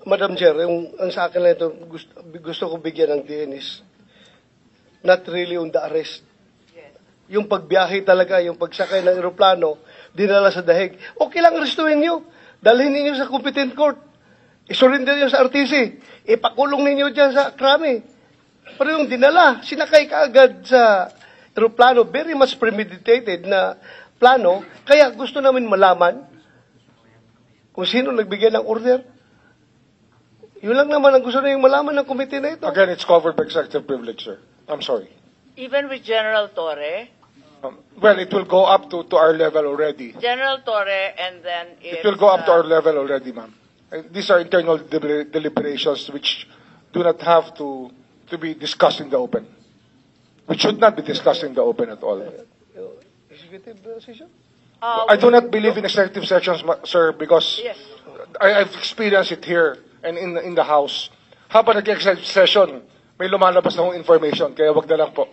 Madam Chair, ang sa akin lang ito, gusto ko bigyan ng DN is not really on the arrest. Yes. Yung pagbiyahe talaga, yung pagsakay ng eroplano, dinala sa dahig. Okay lang arrestuhin nyo. Dalhin ninyo sa competent court. Isurrender nyo sa RTC. Ipakulong ninyo dyan sa krami. Pero yung dinala, sinakay kaagad sa eroplano, very much premeditated na plano. Kaya gusto namin malaman kung sino nagbigay ng order. Yun lang naman ang gusto nayong malaman ng committee na ito. Again, it's covered by executive privilege, sir. I'm sorry. Even with General Torre? Well, it will go up to our level already. General Torre, and then It will go up to our level already, ma'am. These are internal deliberations which do not have to be discussed in the open. Which should not be discussed in the open at all. Executive decision? I do not believe in executive sessions, sir, because Yes. I've experienced it here and in the House. Habang nag-executive session, may lumalabas na information, kaya wag na lang po.